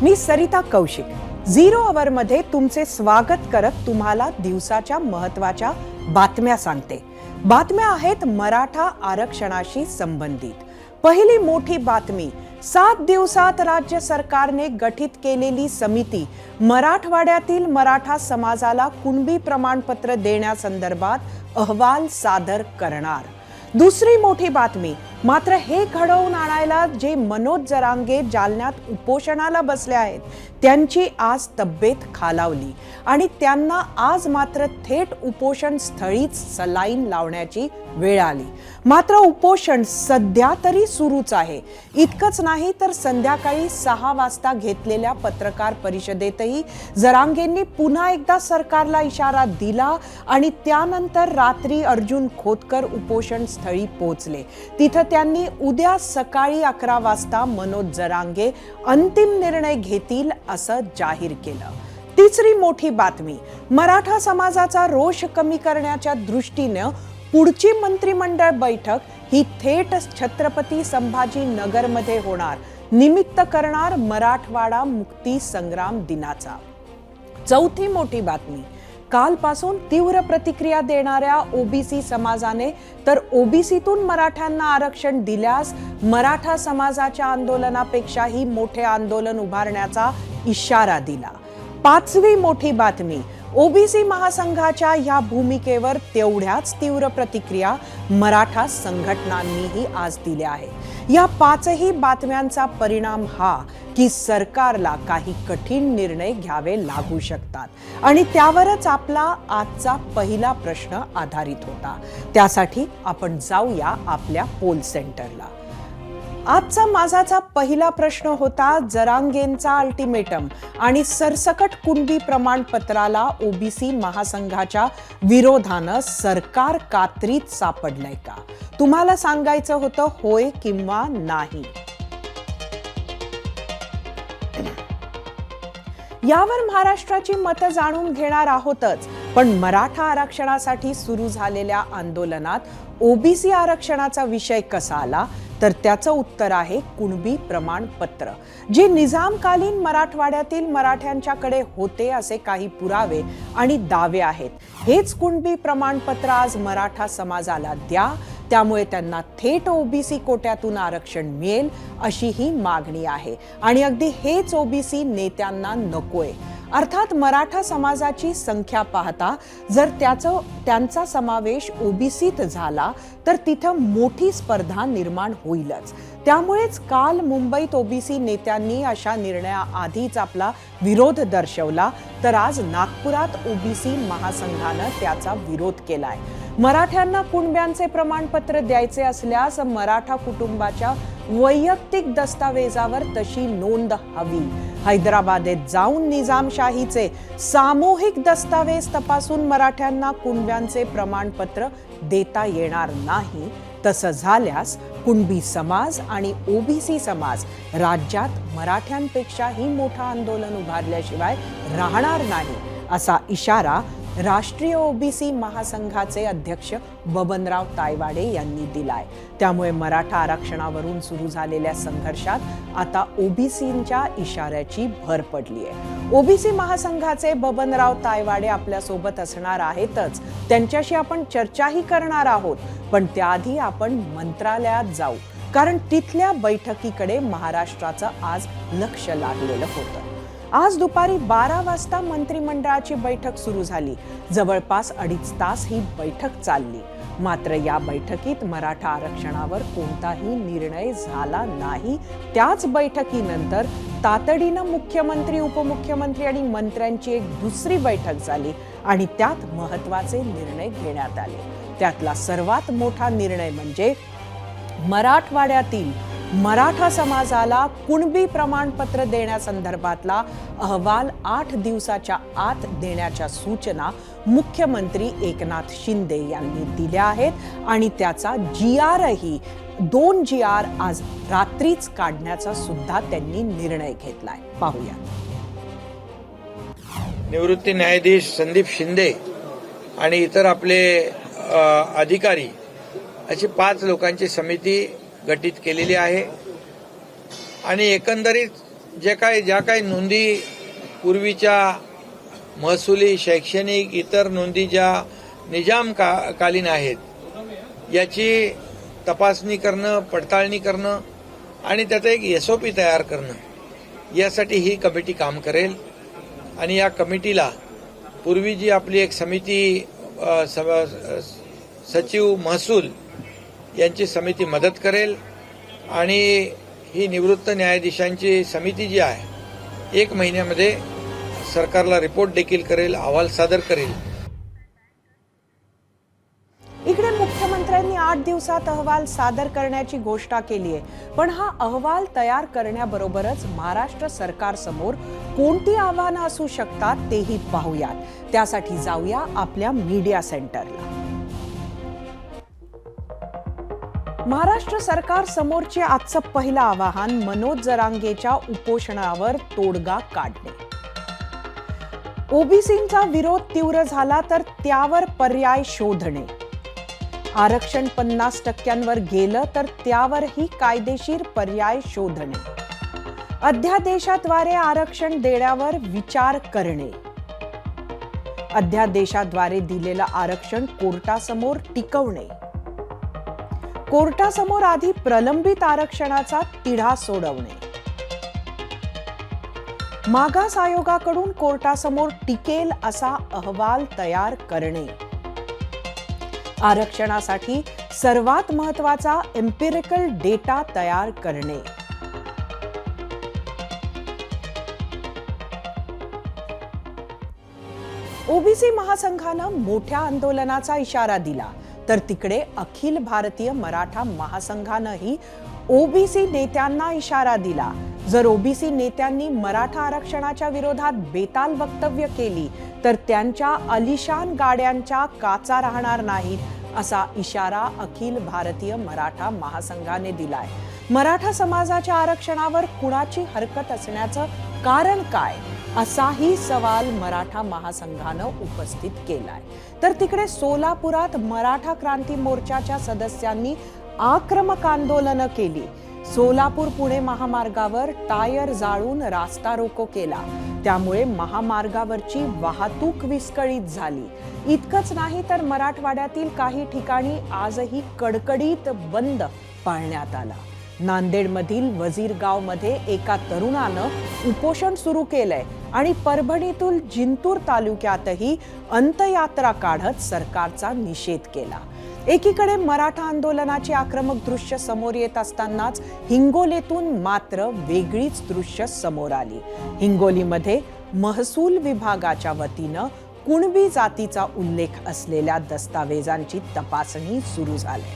Me Sarita Kaushik. Zero our मध्ये तुमचे स्वागत करत तुम्हाला दिवसाच्या महत्त्वाच्या बातम्या सांगते. बातम्या आहेत मराठा आरक्षणाशी संबंधित. पहिली मोठी बातमी, 7 दिवसात राज्य सरकारने गठीत केलेली समिती मराठवाड्यातील मराठा समाजाला कुणबी प्रमाणपत्र देण्यासंदर्भात अहवाल सादर करणार. दुसरी मोठी बातमी, मात्र हे घडवून आणायला जे मनोज जरांगे जालन्यात उपोषणाला बसले आहेत त्यांची आज तब्येत खालावली आणि त्यांना आज मात्र थेट उपोषण स्थळीच सलाईन लावण्याची वेळ आली. मात्र उपोषण सध्या तरी सुरूच आहे. इतकंच नाही तर संध्याकाळी 6 वाजता घेतलेल्या पत्रकार परिषदेतही जरांगेंनी पुन्हा एकदा सरकारला इशारा दिला आणि त्यानंतर रात्री अर्जुन खोतकर उपोषण स्थळी पोहोचले. तिथं त्यांनी उद्या सकाळी 11 वाजता मनोज जरांगे अंतिम निर्णय घेतील असं जाहीर केलं. तिसरी मोठी बातमी, मराठा समाजाचा रोष कमी करण्याच्या दृष्टीने पुढची मंत्रिमंडळ बैठक ही थेट छत्रपती संभाजी नगर मध्ये होणार. निमित्त करणार मराठवाडा मुक्ती संग्राम दिनाचा. चौथी मोठी बातमी, कालपासून तीव्र प्रतिक्रिया देणाऱ्या ओबीसी समाजाने तर ओबीसीतून मराठ्यांना आरक्षण दिल्यास मराठा समाजाच्या आंदोलनापेक्षाही मोठे आंदोलन उभारण्याचा इशारा दिला. पाचवी मोठी बातमी, ओबीसी महासंघाच्या या भूमिकेवर तेवढ्याच तीव्र प्रतिक्रिया मराठा संघटनांनीही आज दिल्या आहेत. या 5ही बातम्यांचा परिणाम हा की सरकारला काही कठीण निर्णय घ्यावे लागू शकतात आणि त्यावरच आपला आजचा पहिला प्रश्न आधारित होता. त्यासाठी आपण जाऊया आपल्या पोल सेंटरला. आजचा माझाचा पहिला प्रश्न होता जरांगेंचा अल्टिमेटम आणि सरसकट कुणबी प्रमाणपत्राला ओबीसी महासंघाच्या विरोधानं सरकार कात्रीत सापडलंय का? तुम्हाला सांगायचं होतं होय किंवा नाही. यावर महाराष्ट्राची मतं जाणून घेणार आहोतच, पण मराठा आरक्षणासाठी सुरू झालेल्या आंदोलनात ओबीसी आरक्षणाचा विषय कसा आला तर त्याचं उत्तर आहे कुणबी प्रमाणपत्र. जे निजामकालीन मराठवाड्यातील मराठ्यांच्याकडे होते असे काही पुरावे आणि दावे आहेत. हेच कुणबी प्रमाणपत्र आज मराठा समाजाला द्या, त्यामुळे त्यांना थेट ओबीसी कोट्यातून आरक्षण मिळेल अशी ही मागणी आहे आणि अगदी हेच ओबीसी नेत्यांना नकोय. अर्थात मराठा समाजाची संख्या पाहता जर त्यांचा समावेश ओबीसीत झाला तर तिथं मोठी स्पर्धा निर्माण होईलच. त्यामुळेच काल मुंबईत ओबीसी नेत्यांनी अशा निर्णयाआधीच आपला विरोध दर्शवला, तर आज नागपुरात ओबीसी महासंघानं त्याचा विरोध केलाय. मराठ्यांना कुणब्यांचे प्रमाणपत्र द्यायचे असल्यास मराठा कुटुंबाच्या वैयक्तिक दस्तावेजावर तशी नोंद हवी. हैदराबादेत जाऊन निजामशाहीचे सामूहिक दस्तावेज तपासून मराठ्यांना कुणब्यांचे प्रमाणपत्र देता येणार नाही. तसं झाल्यास कुणबी समाज आणि ओबीसी समाज राज्यात मराठ्यांपेक्षाही मोठं आंदोलन उभारल्याशिवाय राहणार नाही असा इशारा राष्ट्रीय ओबीसी महासंघाचे अध्यक्ष बबनराव तायवाडे यांनी दिलाय. त्यामुळे मराठा आरक्षणावरून सुरू झालेल्या संघर्षात आता ओबीसींच्या इशाऱ्याची भर पडली आहे. ओबीसी महासंघाचे बबनराव तायवाडे आपल्या सोबत असणार आहेतच. त्यांच्याशी आपण चर्चाही करणार आहोत, पण त्याआधी आपण मंत्रालयात जाऊ, कारण तिथल्या बैठकीकडे महाराष्ट्राचं आज लक्ष लागलेलं होतं. आज दुपारी 12 वाजता मंत्रिमंडळाची बैठक सुरू झाली. जवळपास 2.5 तास ही बैठक चालली. मात्र या बैठकीत मराठा आरक्षणावर कोणताही निर्णय झाला नाही. त्याच बैठकीनंतर तातडीनं मुख्यमंत्री, उपमुख्यमंत्री आणि मंत्र्यांची एक दुसरी बैठक झाली आणि त्यात महत्त्वाचे निर्णय घेण्यात आले. त्यातला सर्वात मोठा निर्णय म्हणजे मराठवाड्यातील मराठा समाजाला कुणबी प्रमाणपत्र देण्यासंदर्भातला अहवाल 8 दिवसाच्या आत देण्याच्या सूचना मुख्यमंत्री एकनाथ शिंदे यांनी दिल्या आहेत आणि त्याचा GRही 2 GR आज रात्रीच काढण्याचा सुद्धा त्यांनी निर्णय घेतलाय. पाहूया. निवृत्ती न्यायाधीश संदीप शिंदे आणि इतर आपले अधिकारी अशी 5 लोकांची समिती गठीत केलेली आहे आणि एकंदरीत ज्या काही नोंदी पूर्वीच्या महसुली, शैक्षणिक, इतर नोंदी ज्या निजाम कालीन आहेत याची तपासणी करणं, पडताळणी करणं आणि त्याचा एक SOP तयार करणं यासाठी ही कमिटी काम करेल. आणि या कमिटीला पूर्वी जी आपली एक समिती सचिव महसूल यांची समिती मदत करेल आणि ही निवृत्त न्यायाधीशांची समिती जी आहे 1 महिन्यामध्ये सरकारला रिपोर्ट देखील करेल, अहवाल सादर करेल. इकडे मुख्यमंत्र्यांनी 8 दिवसात अहवाल सादर करण्याची घोषणा केली आहे. पण हा अहवाल तयार करण्याबरोबरच महाराष्ट्र सरकारसमोर कोणती आव्हानं असू शकतात तेही पाहूयात. त्यासाठी जाऊया आपल्या मीडिया सेंटरला. महाराष्ट्र सरकार समोरचे आजचं पहिलं आवाहन मनोज जरांगेच्या उपोषणावर तोडगा काढणे. ओबीसींचा विरोध तीव्र झाला तर त्यावर पर्याय शोधणे. आरक्षण 50% गेलं तर त्यावरही कायदेशीर पर्याय शोधणे. अध्यादेशाद्वारे आरक्षण देण्यावर विचार करणे. अध्यादेशाद्वारे दिलेलं आरक्षण कोर्टासमोर टिकवणे. कोर्टासमोर आधी प्रलंबित आरक्षणाचा तिढा सोडवणे. मागास आयोगाकडून कोर्टासमोर टिकेल असा अहवाल तयार करणे. आरक्षणासाठी सर्वात महत्त्वाचा एम्पिरिकल डेटा तयार करणे. ओबीसी महासंघानं मोठ्या आंदोलनाचा इशारा दिला तर तिकडे अखिल भारतीय मराठा महासंघानंही ओबीसी नेत्यांना इशारा दिला. जर ओबीसी नेत्यांनी मराठा आरक्षणाच्या विरोधात बेताल वक्तव्य केली तर त्यांच्या अलिशान गाड्यांच्या काचा राहणार नाहीत असा इशारा अखिल भारतीय मराठा महासंघाने दिलाय. मराठा समाजाच्या आरक्षणावर कुणाची हरकत असण्याचं कारण काय असाही सवाल मराठा महासंघानं उपस्थित केलाय. तर तिकडे सोलापुरात मराठा क्रांती मोर्चाच्या सदस्यांनी आक्रमक आंदोलनं केली. सोलापूर पुणे महामार्गावर टायर जाळून रास्ता रोको केला. त्यामुळे महामार्गावरची वाहतूक विस्कळीत झाली. इतकंच नाही तर मराठवाड्यातील काही ठिकाणी आजही कडकडीत बंद पाळण्यात आला. नांदेडमधील वजीरगावमध्ये एका तरुणानं उपोषण सुरू केलंय आणि परभणीतील जिंतूर तालुक्यातही अंत्ययात्रा काढत सरकारचा निषेध केला. एकीकडे मराठा आंदोलनाची आक्रमक दृश्य समोर येत असतानाच हिंगोलीतून मात्र वेगळीच दृश्य समोर आली. हिंगोलीमध्ये महसूल विभागाच्या वतीनं कुणबी जातीचा उल्लेख असलेल्या दस्तावेजांची तपासणी सुरू झाली.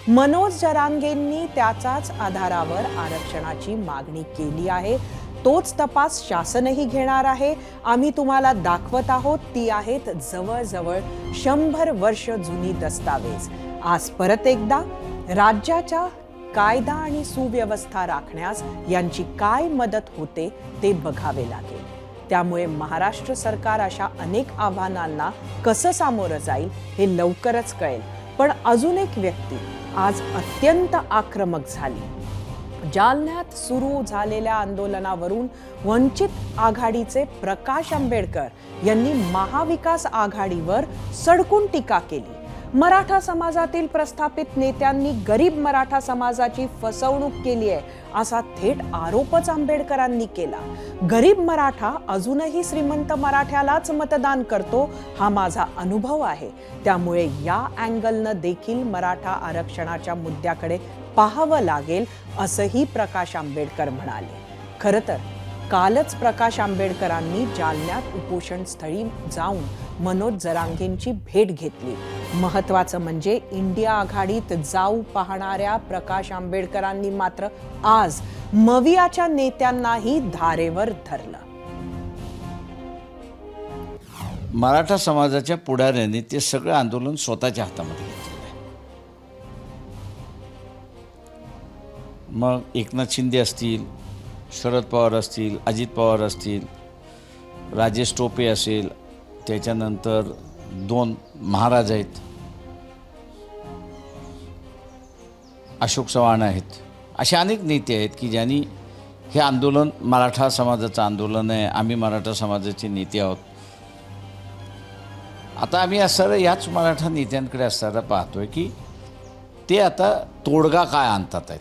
मनोज जरांगेंनी त्याचाच आधारावर आरक्षणाची मागणी केली आहे. तोच तपास शासनही घेणार आहे. आम्ही तुम्हाला दाखवत आहोत. ती आहेत जवळजवळ 100 वर्ष जुनी दस्तावेज. आज परत एकदा राज्याच्या कायदा आणि सुव्यवस्था राखण्यास यांची काय मदत होते ते बघावे लागेल. त्यामुळे महाराष्ट्र सरकार अशा अनेक आव्हानांना कसं सामोरं जाईल हे लवकरच कळेल. पण अजून एक व्यक्ती आज अत्यंत आक्रमक झाली. जालन्यात सुरू झालेल्या आंदोलनावरून वंचित आघाडीचे प्रकाश आंबेडकर यांनी महाविकास आघाडीवर सडकून टीका केली. मराठा समाजातील प्रस्थापित नेत्यांनी गरीब मराठा समाजाची फसवणूक केली आहे असा थेट आरोपच आंबेडकरांनी केला. गरीब मराठा अजूनही श्रीमंत मराठ्यालाच मतदान करतो हा माझा अनुभव आहे. त्यामुळे या अँगलनं देखील मराठा आरक्षणाच्या मुद्द्याकडे पाहावं लागेल असंही प्रकाश आंबेडकर म्हणाले. खरं तर कालच प्रकाश आंबेडकरांनी जालन्यात उपोषण स्थळी जाऊन मनोज जरांगेंची भेट घेतली. महत्वाचं म्हणजे इंडिया आघाडीत जाऊ पाहणाऱ्या प्रकाश आंबेडकरांनी मात्र आज मवियाच्या नेत्यांनाही धारेवर धरलं. मराठा समाजाच्या पुढाऱ्यांनी ते सगळं आंदोलन स्वतःच्या हातामध्ये घेतलेलं आहे. मग एकनाथ शिंदे असतील, शरद पवार असतील, अजित पवार असतील, राजेश टोपे असेल, त्याच्यानंतर 2 महाराज आहेत, अशोक चव्हाण आहेत, असे अनेक नेते आहेत की ज्यांनी हे आंदोलन मराठा समाजाचं आंदोलन आहे, आम्ही मराठा समाजाचे नेते आहोत. आता आम्ही असणारा याच मराठा नेत्यांकडे असणारा पाहतोय की ते आता तोडगा काय आणतात आहेत.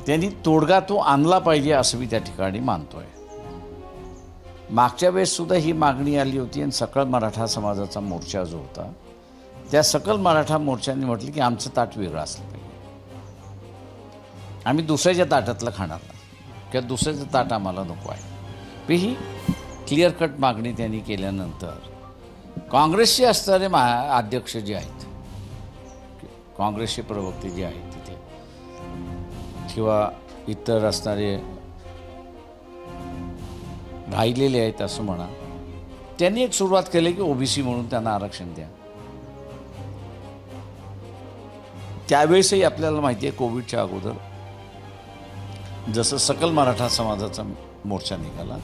त्यांनी तोडगा तो आणला पाहिजे असं मी त्या ठिकाणी मानतोय. मागच्या वेळेससुद्धा ही मागणी आली होती आणि सकल मराठा समाजाचा मोर्चा जो होता त्या सकल मराठा मोर्चाने म्हटलं की आमचं ताट वेगळं असलं पाहिजे, आम्ही दुसऱ्याच्या ताटातलं खाणार नाही किंवा दुसऱ्याचं ताट आम्हाला नको आहे. ही क्लिअर कट मागणी त्यांनी केल्यानंतर काँग्रेसचे असणारे अध्यक्ष जे आहेत, काँग्रेसचे प्रवक्ते जे आहेत तिथे किंवा इतर असणारे राहिलेले आहेत असं म्हणा, त्यांनी एक सुरुवात केली की ओबीसी म्हणून त्यांना आरक्षण द्या. त्यावेळेसही आपल्याला माहिती आहे कोविडच्या अगोदर जसं सकल मराठा समाजाचा मोर्चा निघाला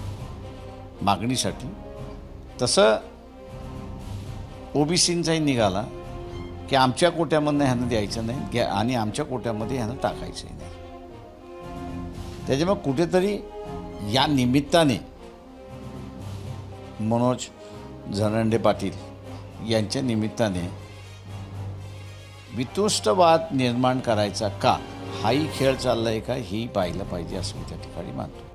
मागणीसाठी, तसं ओबीसींचाही निघाला की आमच्या कोट्यामधनं ह्यांना द्यायचं नाही आणि आमच्या कोट्यामध्ये ह्यांना टाकायचंही नाही. त्याच्यामुळे कुठेतरी या निमित्ताने मनोज झरंडे पाटील यांच्या निमित्ताने वितुष्टवाद निर्माण करायचा का, हाही खेळ चालला आहे का, हेही पाहिलं पाहिजे असं मी त्या ठिकाणी मानतो.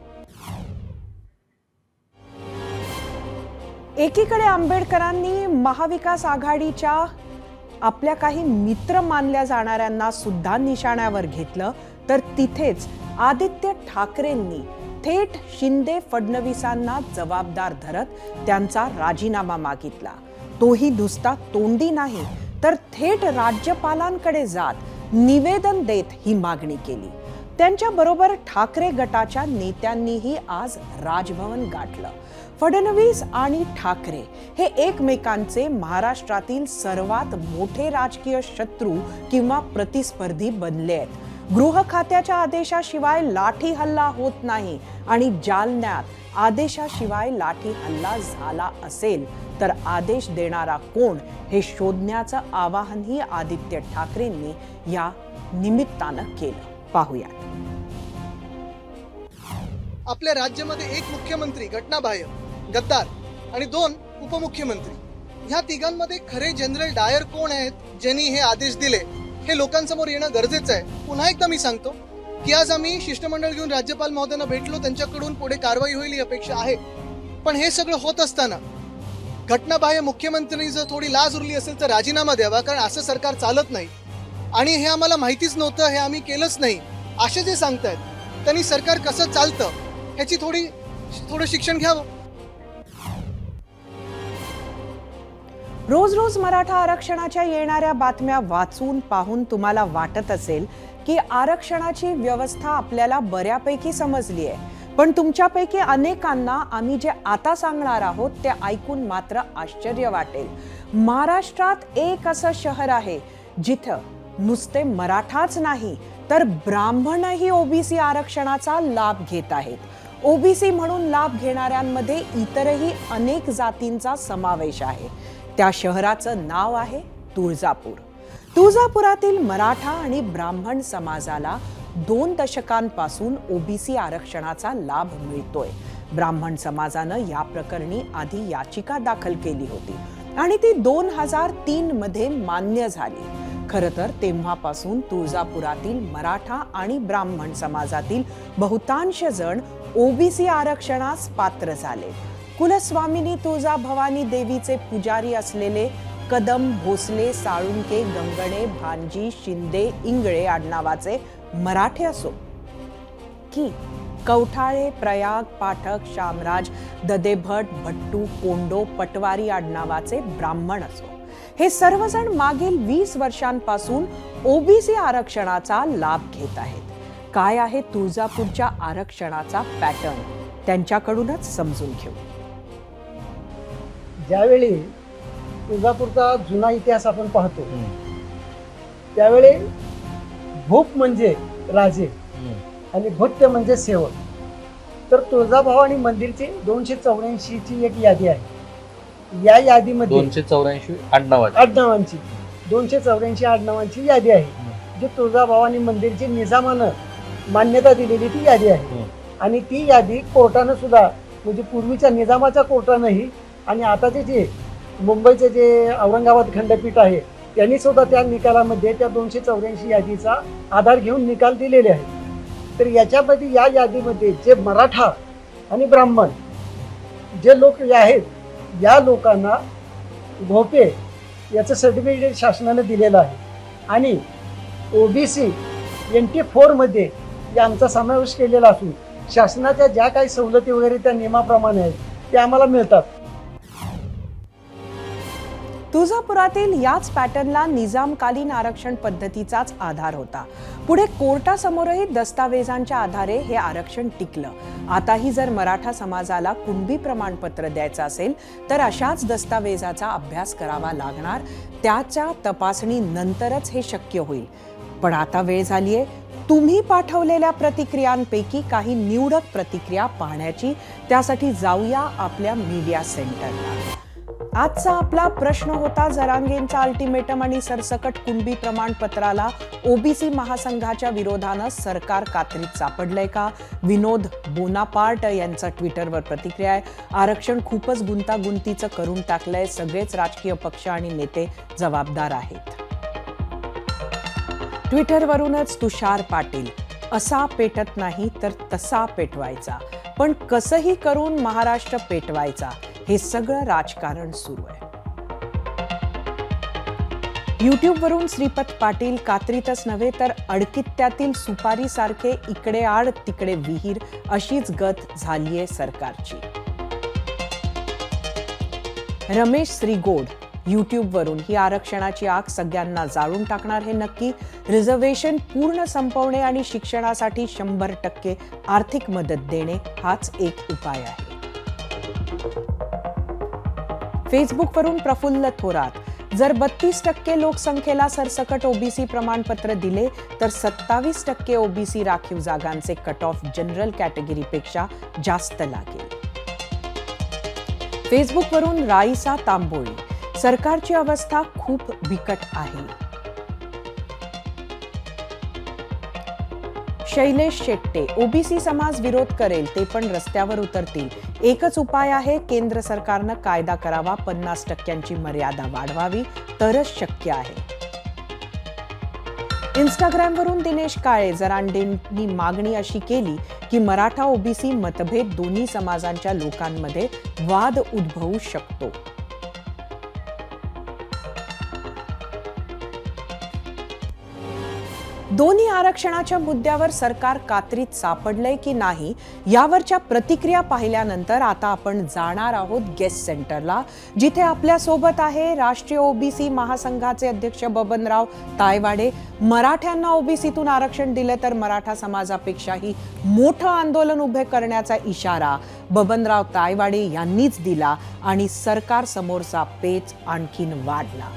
एकीकडे आंबेडकरांनी महाविकास आघाडीच्या आपल्या काही मित्र मानल्या जाणाऱ्यांना सुद्धा निशाण्यावर घेतलं, तर तिथेच आदित्य ठाकरेंनी थेट शिंदे फडणवीसांना जबाबदार धरत त्यांचा राजीनामा मागितला. तोही नुसता तोंडी नाही तर थेट राज्यपालांकडे जात निवेदन देत ही मागणी केली. त्यांच्याबरोबर ठाकरे गटाच्या नेत्यांनीही आज राजभवन गाठलं. फडणवीस आणि ठाकरे हे एकमेकांचे महाराष्ट्रातील सर्वात मोठे राजकीय शत्रू किंवा प्रतिस्पर्धी बनले आहेत. गृह खात्याच्या आदेशाशिवाय लाठी हल्ला होत नाही आणि जालन्यात आदेशाशिवाय लाठी हल्ला झाला असेल तर आदेश देणारा कोण हे शोधण्याचं आवाहनही आदित्य ठाकरेंनी या निमित्तानं केलं. पाहूयात. आपल्या राज्यामध्ये एक मुख्यमंत्री घटनाबाह्य गद्दार आणि 2 उपमुख्यमंत्री, ह्या तिघांमध्ये खरे जनरल डायर कोण आहेत ज्यांनी हे आदेश दिले हे लोकांसमोर येणं गरजेचं आहे. पुन्हा एकदा मी सांगतो की आज आम्ही शिष्टमंडळ घेऊन राज्यपाल महोदयांना भेटलो, त्यांच्याकडून पुढे कारवाई होईल ही अपेक्षा आहे. पण हे सगळं होत असताना घटनाबाह्य मुख्यमंत्र्यांनी जर थोडी लाज उरली असेल तर राजीनामा द्यावा, कारण असं सरकार चालत नाही आणि हे आम्हाला माहितीच नव्हतं, हे आम्ही केलंच नाही असे जे सांगतायत त्यांनी सरकार कसं चालतं ह्याची थोडं शिक्षण घ्यावं. रोज रोज मराठा आरक्षणाच्या येणाऱ्या बातम्या वाचून पाहून तुम्हाला वाटत असेल की आरक्षणाची व्यवस्था आपल्याला बऱ्यापैकी समजली आहे, पण तुमच्यापैकी अनेकांना आम्ही जे आता सांगणार आहोत ते ऐकून मात्र आश्चर्य वाटेल. महाराष्ट्रात एक असं शहर आहे जिथं नुसते मराठाच नाही तर ब्राह्मणही ओबीसी आरक्षणाचा लाभ घेत आहेत. ओबीसी म्हणून लाभ घेणाऱ्यांमध्ये इतरही अनेक जातींचा समावेश आहे. त्या शहराचं नाव आहे तुळजापूर. तुळजापुरातील मराठा आणि ब्राह्मण समाजाला 2 दशकांपासून ओबीसी आरक्षणाचा लाभ मिळतोय. ब्राह्मण समाजानं या प्रकरणी आधी याचिका दाखल केली होती आणि ती 2003 मध्ये मान्य झाली. खरं तर तेव्हापासून तुळजापुरातील मराठा आणि ब्राह्मण समाजातील बहुतांश जण ओबीसी आरक्षणास पात्र झाले. कुलस्वामिनी तुळजा भवानी देवीचे पुजारी असलेले कदम, भोसले, साळुंके, गंगणे, भांजी, शिंदे, इंगळे आडनावाचे मराठे असो की कवठाळे, प्रयाग, पाठक, शामराज, ददेभट, भट्टू, कोंडो, पटवारी आडनावाचे ब्राह्मण असो, हे सर्वजण मागील 20 वर्षांपासून ओबीसी आरक्षणाचा लाभ घेत आहेत. काय आहे तुळजापूरच्या आरक्षणाचा पॅटर्न त्यांच्याकडूनच समजून घेऊ. ज्यावेळी तुळजापूरचा जुना इतिहास आपण पाहतो त्यावेळी भूप म्हणजे राजे आणि भुत्य म्हणजे सेवक. तर तुळजाभवानी मंदिरची 284 ची एक यादी आहे. या यादीमध्ये 284 आडनावांची 284 आडनावांची यादी आहे जी तुळजाभवानी मंदिरची निजामानं मान्यता दिलेली ती यादी आहे. आणि ती यादी कोर्टानं सुद्धा, म्हणजे पूर्वीच्या निजामाच्या कोर्टानंही आणि आताचे जे मुंबईचे जे औरंगाबाद खंडपीठ आहे त्यांनी सुद्धा त्या निकालामध्ये त्या 284 यादीचा आधार घेऊन निकाल दिलेले आहेत. तर याच्यामध्ये या यादीमध्ये जे मराठा आणि ब्राह्मण जे लोक आहेत या लोकांना भोपे याचं सर्टिफिकेट शासनाने दिलेलं आहे. आणि OBC NT4 मध्ये आमचा समावेश केलेला असून शासनाच्या ज्या काही सवलती वगैरे त्या नियमाप्रमाणे आहेत त्या आम्हाला मिळतात. तुळजापुरातील याच पॅटर्नला निजामकालीन आरक्षण पद्धतीचाच आधार होता. पुढे कोर्टासमोरही दस्तावेजांच्या आधारे हे आरक्षण टिकलं. आताही जर मराठा समाजाला कुणबी प्रमाणपत्र द्यायचं असेल तर अशाच दस्तावेजाचा अभ्यास करावा लागणार. त्याच्या तपासणीनंतरच हे शक्य होईल. पण आता वेळ झालीये तुम्ही पाठवलेल्या प्रतिक्रियांपैकी काही निवडक प्रतिक्रिया पाहण्याची. त्यासाठी जाऊया आपल्या मीडिया सेंटरला. आजचा आपला प्रश्न होता, जरांगेंचा अल्टिमेटम आणि सरसकट कुणबी प्रमाणपत्राला OBC महासंघाच्या विरोधानं सरकार कात्रीत सापडलंय का? विनोद बोनापार्ट यांचा ट्विटरवर प्रतिक्रिया आहे. आरक्षण खूपच गुंतागुंतीचं करून टाकलंय. सगळेच राजकीय पक्ष आणि नेते जबाबदार आहेत. ट्विटरवरूनच तुषार पाटील, असा पेटत नाही तर तसा पेटवायचा, पण कसंही करून महाराष्ट्र पेटवायचा, हे सगळं राजकारण सुरू आहे. युट्यूबवरून श्रीपत पाटील, कात्रीतच नव्हे तर अडकित्त्यातील सुपारीसारखे इकडे आड तिकडे विहीर अशीच गत झालीये सरकारची. रमेश श्रीगोड, युट्यूबवरून ही आरक्षणाची आग सगळ्यांना जाळून टाकणार हे नक्की. रिझर्वेशन पूर्ण संपवणे आणि शिक्षणासाठी 100% आर्थिक मदत देणे हाच एक उपाय आहे. फेसबुकवरून प्रफुल्ल थोरात, जर 32% लोकसंख्येला सरसकट OBC प्रमाणपत्र दिले तर 27% OBC राखीव जागांचे कट ऑफ जनरल कॅटेगरीपेक्षा जास्त लागेल. फेसबुकवरून राईसा तांबोळी, सरकारची अवस्था खूप बिकट आहे. शैलेश शेट्टे, OBC समाज विरोध करेल, ते पण रस्त्यावर उतरतील. एकच उपाय आहे, केंद्र सरकारनं कायदा करावा, 50% मर्यादा वाढवावी, तरच शक्य आहे. इंस्टाग्रामवरून दिनेश काळे, जरांगेंनी मागणी अशी केली की मराठा OBC मतभेद दोन्ही समाजांच्या लोकांमध्ये वाद उद्भवू शकतो. दोन्ही आरक्षणाच्या मुद्द्यावर सरकार कात्रीत सापडलंय की नाही यावरच्या प्रतिक्रिया पाहिल्यानंतर आता आपण जाणार आहोत गेस्ट सेंटरला, जिथे आपल्या सोबत आहे राष्ट्रीय OBC महासंघाचे अध्यक्ष बबनराव तायवाडे. मराठ्यांना OBCतून आरक्षण दिलं तर मराठा समाजापेक्षाही मोठं आंदोलन उभे करण्याचा इशारा बबनराव तायवाडे यांनीच दिला आणि सरकार समोरचा पेच आणखीन वाढला.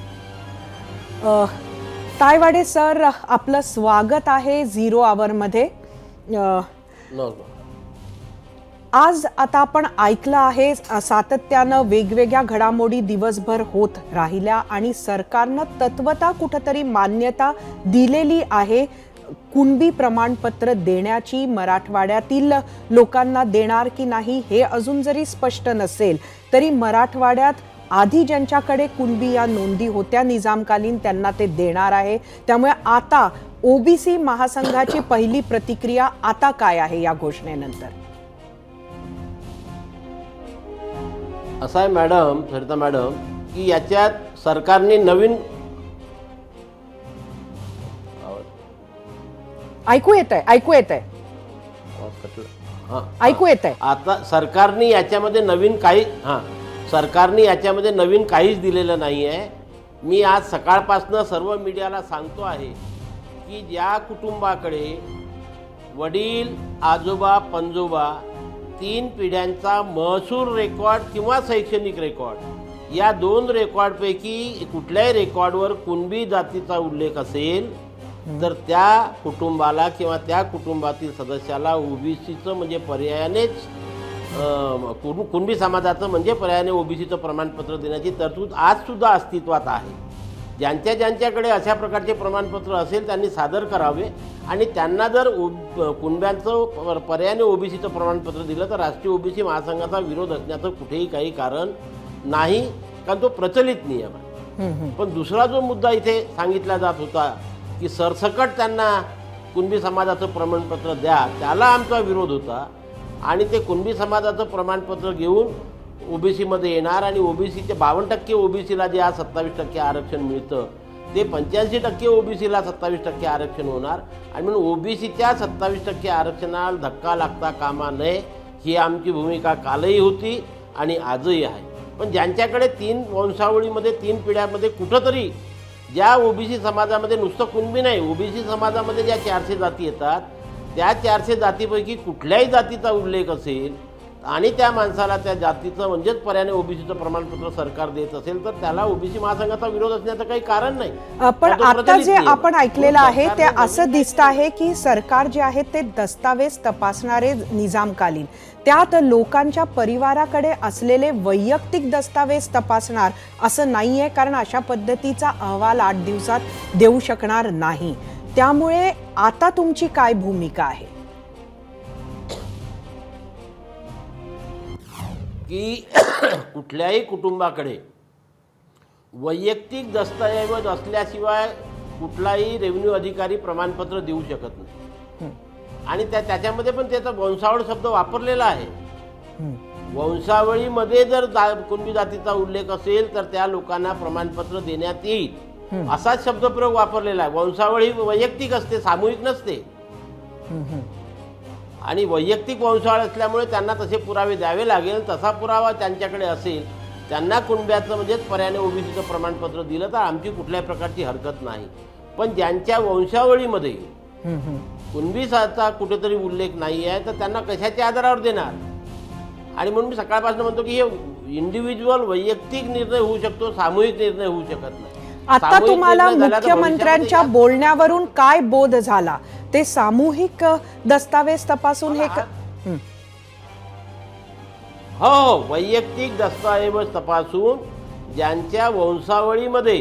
तायवाडे सर, आपलं स्वागत आहे झिरो आवरमध्ये. आज आता आपण ऐकलं आहे सातत्यानं वेगवेगळ्या घडामोडी दिवसभर होत राहिल्या आणि सरकारनं तत्वता कुठंतरी मान्यता दिलेली आहे कुणबी प्रमाणपत्र देण्याची. मराठवाड्यातील लोकांना देणार की नाही हे अजून जरी स्पष्ट नसेल तरी मराठवाड्यात आधी ज्यांच्याकडे कुणबी या नोंदी होत्या निजामकालीन त्यांना ते देणार आहे. त्यामुळे आता OBC महासंघाची पहिली प्रतिक्रिया आता काय आहे या घोषणेनंतर? असं आहे मॅडम, सरिता मॅडम, की याच्यात सरकारने नवीन ऐकू येतंय आता सरकारने याच्यामध्ये नवीन काहीच दिलेलं नाही आहे. मी आज सकाळपासून सर्व मीडियाला सांगतो आहे की ज्या कुटुंबाकडे वडील, आजोबा, पणजोबा 3 पिढ्यांचा महसूल रेकॉर्ड किंवा शैक्षणिक रेकॉर्ड या 2 रेकॉर्डपैकी कुठल्याही रेकॉर्डवर कुणबी जातीचा उल्लेख असेल तर त्या कुटुंबाला किंवा त्या कुटुंबातील सदस्याला OBCचं म्हणजे पर्यायानेच कुणबी समाजाचं म्हणजे पर्यायाने OBCचं प्रमाणपत्र देण्याची तरतूद आज सुद्धा अस्तित्वात आहे. ज्यांच्याकडे अशा प्रकारचे प्रमाणपत्र असेल त्यांनी सादर करावे आणि त्यांना जर कुणब्यांचं पर्यायाने ओबीसीचं प्रमाणपत्र दिलं तर राष्ट्रीय ओबीसी महासंघाचा विरोध असण्याचं कुठेही काही कारण नाही, कारण तो प्रचलित नियम आहे. पण दुसरा जो मुद्दा इथे सांगितला जात होता की सरसकट त्यांना कुणबी समाजाचं प्रमाणपत्र द्या, त्याला आमचा विरोध होता. आणि ते कुणबी समाजाचं प्रमाणपत्र घेऊन ओबीसीमध्ये येणार आणि ओबीसीचे 52% ओबीसीला जे आज 27% आरक्षण मिळतं ते 85% ओबीसीला 27% आरक्षण होणार. आणि म्हणून ओबीसीच्या 27% आरक्षणाला धक्का लागता कामा नये ही आमची भूमिका कालही होती आणि आजही आहे. पण ज्यांच्याकडे 3 वंशावळीमध्ये 3 पिढ्यामध्ये कुठंतरी ज्या ओबीसी समाजामध्ये नुसतं कुणबी नाही, ओबीसी समाजामध्ये ज्या 400 जाती येतात त्या 400 जातीपैकी कुठल्याही जातीचा उल्लेख असेल आणि त्या माणसाला त्या जातीचं म्हणजेच पर्यायाने ओबीसीचं प्रमाणपत्र सरकार देत असेल तर त्याला ओबीसी महासंघाचा विरोध असण्याचं काही कारण नाही. पण तो आता प्रचलित जे नियम आहे. आपण ऐकलेलं आहे ते सरकारने असं दिसतं आहे की सरकार जे आहे ते दस्तावेज तपासणारे निजामकालीन, त्यात लोकांच्या परिवाराकडे असलेले वैयक्तिक दस्तावेज तपासणार असं नाहीये, कारण अशा पद्धतीचा अहवाल 8 दिवसात देऊ शकणार नाही. त्यामुळे आता तुमची काय भूमिका आहे? की कुठल्याही कुटुंबाकडे वैयक्तिक दस्तऐवज असल्याशिवाय कुठलाही रेव्हेन्यू अधिकारी प्रमाणपत्र देऊ शकत नाही. आणि त्याच्यामध्ये पण त्याचा वंशावळ शब्द वापरलेला आहे. वंशावळीमध्ये जर कुणबी जातीचा उल्लेख असेल तर त्या लोकांना प्रमाणपत्र देण्यात येईल असाच शब्दप्रयोग वापरलेला आहे. वंशावळी वैयक्तिक असते, सामूहिक नसते. आणि वैयक्तिक वंशावळ असल्यामुळे त्यांना तसे पुरावे द्यावे लागेल. तसा पुरावा त्यांच्याकडे असेल, त्यांना कुणब्याचं म्हणजेच पर्यायाने ओबीसीचं प्रमाणपत्र दिलं तर आमची कुठल्याही प्रकारची हरकत नाही. पण ज्यांच्या वंशावळीमध्ये कुणबीचा कुठेतरी उल्लेख नाही आहे तर त्यांना कशाच्या आधारावर देणार? आणि म्हणून मी सकाळपासून म्हणतो की हे इंडिव्हिज्युअल वैयक्तिक निर्णय होऊ शकतो, सामूहिक निर्णय होऊ शकत नाही. आता सामूहिक तुम्हाला निर्णय झाला तर मुख्यमंत्र्यांच्या भविष्यामध्ये बोलण्यावरून काय बोध झाला? ते सामूहिक दस्तावेज तपासून हे हो, वैयक्तिक दस्तऐवज तपासून ज्यांच्या वंशावळीमध्ये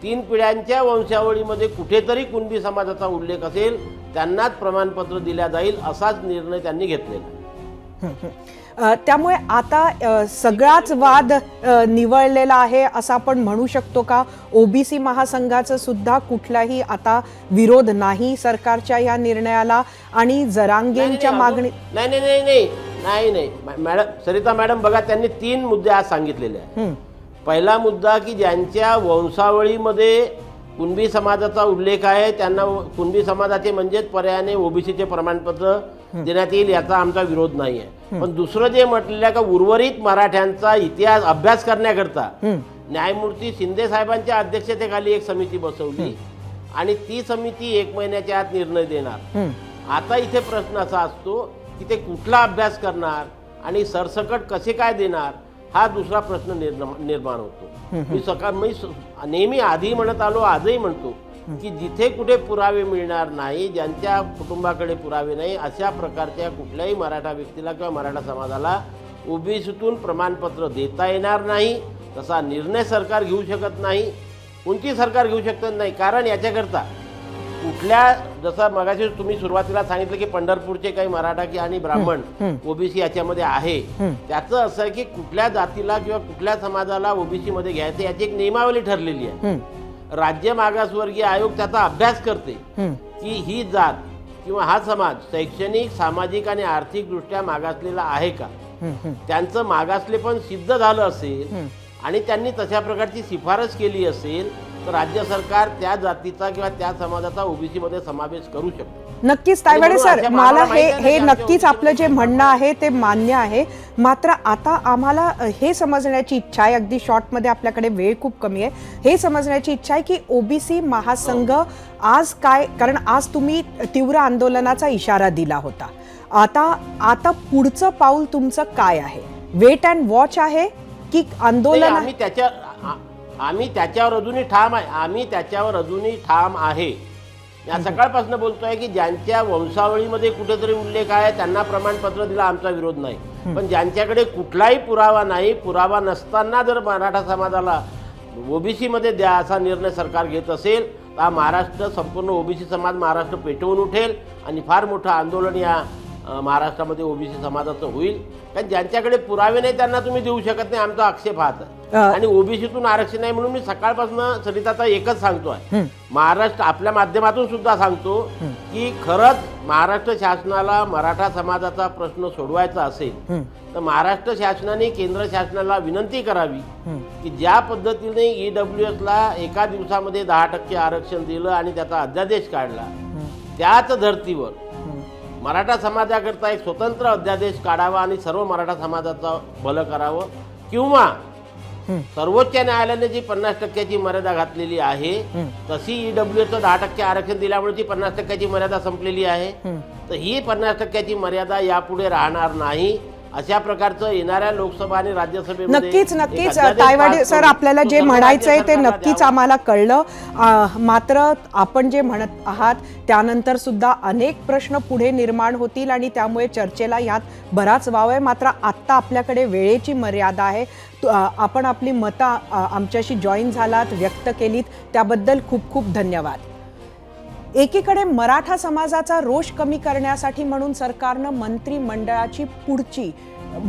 3 पिढ्यांच्या वंशावळीमध्ये कुठेतरी कुणबी समाजाचा उल्लेख असेल त्यांनाच प्रमाणपत्र दिल्या जाईल असाच निर्णय त्यांनी घेतलेला आहे. त्यामुळे आता सगळाच वाद निवळलेला आहे असं आपण म्हणू शकतो का? ओबीसी महासंघाचं सुद्धा कुठलाही आता विरोध नाही सरकारच्या या निर्णयाला आणि जरांगेंच्या मागणी नाही मॅडम, सरिता मॅडम बघा, त्यांनी 3 मुद्दे आज सांगितलेले आहेत. पहिला मुद्दा की ज्यांच्या वंशावळीमध्ये कुणबी समाजाचा उल्लेख आहे त्यांना कुणबी समाजाचे म्हणजेच पर्यायाने ओबीसीचे प्रमाणपत्र देण्यात येईल याचा आमचा विरोध नाही आहे. पण दुसरं जे म्हटलेलं का उर्वरित मराठ्यांचा इतिहास अभ्यास करण्याकरता न्यायमूर्ती शिंदे साहेबांच्या अध्यक्षतेखाली एक समिती बसवली आणि ती समिती 1 महिन्याच्या आत निर्णय देणार. आता इथे प्रश्न असा असतो की ते कुठला अभ्यास करणार आणि सरसकट कसे काय देणार हा दुसरा प्रश्न निर्माण होतो. मी नेहमी आधी म्हणत आलो, आजही म्हणतो की जिथे कुठे पुरावे मिळणार नाही, ज्यांच्या कुटुंबाकडे पुरावे नाही, अशा प्रकारच्या कुठल्याही मराठा व्यक्तीला किंवा मराठा समाजाला ओबीसीतून प्रमाणपत्र देता येणार नाही. तसा निर्णय सरकार घेऊ शकत नाही, कोणती सरकार घेऊ शकत नाही. कारण याच्याकरता कुठल्या, जसं मगाशी तुम्ही सुरुवातीला सांगितलं की पंढरपूरचे काही मराठा की आणि ब्राह्मण ओबीसी याच्यामध्ये आहे, त्याचं असं आहे की कुठल्या जातीला किंवा कुठल्या समाजाला ओबीसी मध्ये घ्यायचं याची एक नियमावली ठरलेली आहे. राज्य मागासवर्गीय आयोग त्याचा अभ्यास करते की ही जात किंवा हा समाज शैक्षणिक, सामाजिक आणि आर्थिक दृष्ट्या मागासलेला आहे का. त्यांचं मागासलेपण सिद्ध झालं असेल आणि त्यांनी तशा प्रकारची शिफारस केली असेल तर राज्य सरकार त्या जातीचा किंवा त्या समाजाचा ओबीसी मध्ये समावेश करू शकतो. नक्कीच तायवाडे सर, मला हे नक्कीच आपलं जे म्हणणं आहे ते मान्य आहे. मात्र आता आम्हाला हे समजण्याची इच्छा आहे, अगदी शॉर्टमध्ये आपल्याकडे वेळ खूप कमी आहे, हे समजण्याची इच्छा आहे की ओबीसी महासंघ आज काय, कारण आज तुम्ही तीव्र आंदोलनाचा इशारा दिला होता, आता पुढचं पाऊल तुमचं काय आहे? वेट अँड वॉच आहे की आंदोलन? आम्ही त्याच्यावर अजूनही ठाम आहे. या सकाळपासून बोलतोय की ज्यांच्या वंशावळीमध्ये कुठेतरी उल्लेख आहे त्यांना प्रमाणपत्र दिला आमचा विरोध नाही. पण ज्यांच्याकडे कुठलाही पुरावा नाही, पुरावा नसताना जर मराठा समाजाला ओबीसीमध्ये द्या असा निर्णय सरकार घेत असेल तर हा महाराष्ट्र संपूर्ण ओबीसी समाज महाराष्ट्र पेटवून उठेल आणि फार मोठं आंदोलन या महाराष्ट्रामध्ये ओबीसी समाजाचं होईल. कारण ज्यांच्याकडे पुरावे नाही त्यांना तुम्ही देऊ शकत नाही, आमचा आक्षेप हाच आहे. आणि ओबीसीतून आरक्षण नाही म्हणून मी सकाळपासून सरिताचा एकच सांगतोय, महाराष्ट्र आपल्या माध्यमातून सुद्धा सांगतो की खरंच महाराष्ट्र शासनाला मराठा समाजाचा प्रश्न सोडवायचा असेल तर महाराष्ट्र शासनाने केंद्र शासनाला विनंती करावी की ज्या पद्धतीने EWSला एका दिवसामध्ये 10% आरक्षण दिलं आणि त्याचा अध्यादेश काढला, त्याच धर्तीवर मराठा समाजाकरता एक स्वतंत्र अध्यादेश काढावा आणि सर्व मराठा समाजाचं भलं करावं. किंवा सर्वोच्च न्यायालयाने जी 50% मर्यादा घातलेली आहे तशी EWSचं 10% आरक्षण दिल्यामुळे ती 50% मर्यादा संपलेली आहे. तर ही 50% मर्यादा यापुढे राहणार नाही. अशा प्रकारचं येणाऱ्या लोकसभा आणि राज्यसभेमध्ये नक्कीच तायवाडे सर, आपल्याला जे म्हणायचंय ते नक्कीच आम्हाला कळलं. मात्र आपण जे म्हणत आहात त्यानंतर सुद्धा अनेक प्रश्न पुढे निर्माण होतील आणि त्यामुळे चर्चेला यात बराच वाव आहे. मात्र आत्ता आपल्याकडे वेळेची मर्यादा आहे. आपण आपली मतं आमच्याशी जॉईन झालात, व्यक्त केलीत, त्याबद्दल खूप खूप धन्यवाद. एकीकडे मराठा समाजाचा रोष कमी करण्यासाठी म्हणून सरकारनं मंत्रिमंडळाची पुढची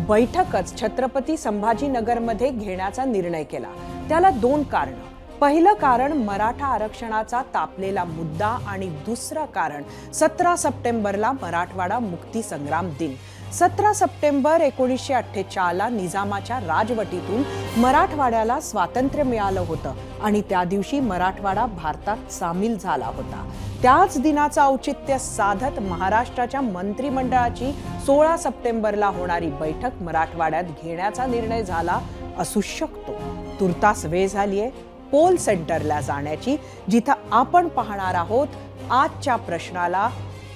बैठकच छत्रपती संभाजीनगरमध्ये घेण्याचा निर्णय केला. त्याला 2 कारणं. पहिलं कारण मराठा आरक्षणाचा तापलेला मुद्दा आणि दुसरं कारण 17 सप्टेंबरला मराठवाडा मुक्ती संग्राम दिन. 17 सप्टेंबर 1948ला निजामाच्या राजवटीतून मराठवाड्याला स्वातंत्र्य मिळालं होतं आणि त्या दिवशी मराठवाडा भारतात सामील झाला होता. त्याच दिनाचं औचित्य साधत महाराष्ट्राच्या मंत्रिमंडळाची 16 सप्टेंबरला होणारी बैठक मराठवाड्यात घेण्याचा निर्णय झाला असू शकतो. तुर्तास वेळ झालीये पोल सेंटरला जाण्याची, जिथं आपण पाहणार आहोत आजच्या प्रश्नाला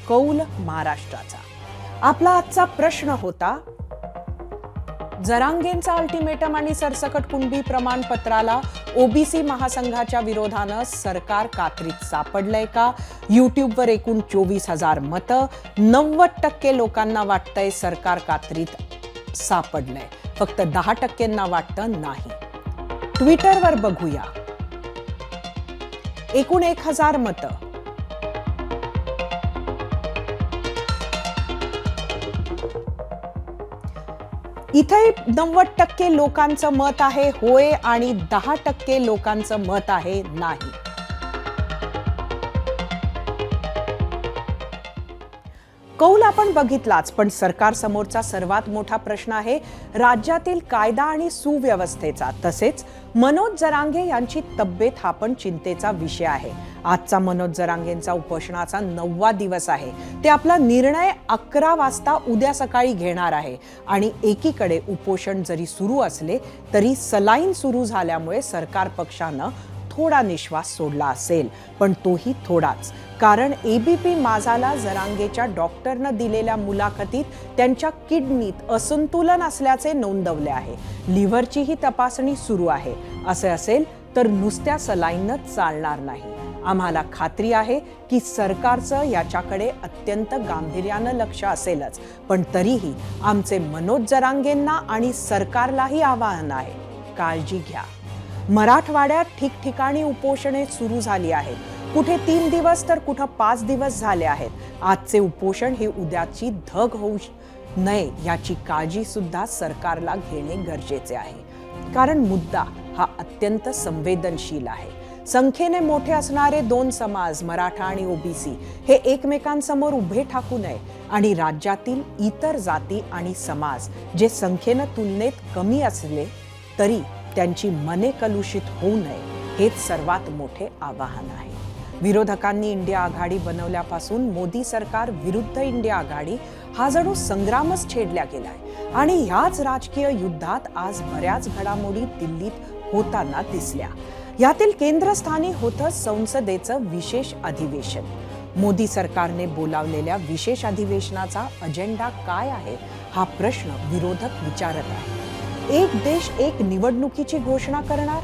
कौल महाराष्ट्राचा. आपला आजचा प्रश्न होता, जरांगेंचा अल्टिमेटम आणि सरसकट कुणबी प्रमाणपत्राला ओबीसी महासंघाच्या विरोधानं सरकार कात्रीत सापडलंय का? युट्यूबवर एकूण 24,000 मतं. 90% लोकांना वाटतंय सरकार कात्रीत सापडलंय, फक्त 10%ना वाटतं नाही. ट्विटरवर बघूया, एकूण 1,000 मतं. इथे 90% लोकांचं मत आहे होय आणि 10% लोकांचं मत आहे नाही. कौल आपण बघितलाच, पण सरकार समोरचा सर्वात मोठा प्रश्न आहे राज्यातील कायदा आणि सुव्यवस्थेचा. तसेच मनोज जरांगे यांची तब्येत हा पण चिंतेचा विषय आहे. आजचा मनोज जरांगेंचा उपोषणाचा 9वा दिवस आहे. ते आपला निर्णय 11 वाजता उद्या सकाळी घेणार आहे. आणि एकीकडे उपोषण जरी सुरू असले तरी सलाईन सुरू झाल्यामुळे सरकार पक्षानं थोडा निश्वास सोडला असेल, पण तोही थोडाच. कारण ABP माझाला जरांगेच्या डॉक्टरनं दिलेल्या मुलाखतीत त्यांच्या किडनीत असंतुलन असल्याचे नोंदवले आहे. लिव्हरचीही तपासणी सुरू आहे. असे असेल तर नुसत्या सलाईनच चालणार नाही. आम्हाला खात्री आहे की सरकारचं याच्याकडे अत्यंत गांभीर्यानं लक्ष असेलच, पण तरीही आमचे मनोज जरांगेंना आणि सरकारलाही आवाहन आहे, काळजी घ्या. मराठवाड्यात ठिकठिकाणी उपोषणे सुरू झाली आहेत. कुठे 3 दिवस तर कुठं 5 दिवस झाले आहेत. आजचे उपोषण ही उद्याची धग होऊ नये याची काळजी सुद्धा सरकारला घेणे गरजेचे आहे. कारण मुद्दा हा अत्यंत संवेदनशील आहे. संख्येने मोठे असणारे 2 समाज मराठा आणि ओबीसी हे एकमेकांसमोर उभे ठाकू नये आणि राज्यातील इतर जाती आणि समाज जे संख्येनं तुलनेत कमी असले तरी त्यांची मने कलुषित होऊ नये हेच सर्वात मोठे आवाहन आहे. विरोधकांनी इंडिया आघाडी बनवल्यापासून मोदी सरकार विरुद्ध इंडिया आघाडी हा जणू संग्रामच छेडला गेलाय आणि ह्याच राजकीय युद्धात आज बऱ्याच घडामोडी दिल्लीत होताना दिसल्या. यातील केंद्रस्थानी होतं संसदेचं विशेष अधिवेशन. मोदी सरकारने बोलावलेल्या विशेष अधिवेशनाचा अजेंडा काय आहे हा प्रश्न विरोधक विचारत आहे. एक देश एक निवडणुकीची घोषणा करणार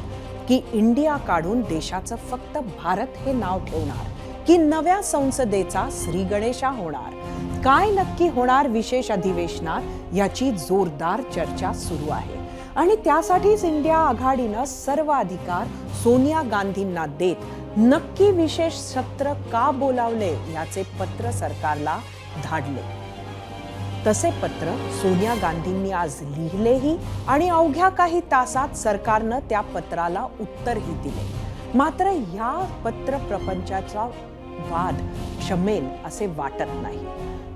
की इंडिया काढून देशाचं फक्त भारत हे नाव ठेवणार की नव्या संसदेचा श्री गणेशा होणार? काय नक्की होणार विशेष अधिवेशनात याची जोरदार चर्चा सुरू आहे. आणि त्यासाठीच इंडिया आघाडीनं सर्व अधिकार सोनिया गांधींना देत नक्की विशेष सत्र का बोलावले याचे पत्र सरकारला धाडले. तसे पत्र सोनिया गांधींनी आज लिहिलेही आणि अवघ्या काही तासात सरकारनं त्या पत्राला उत्तरही दिले. मात्र या पत्र प्रपंचाचा वाद शमेल असे वाटत नाही.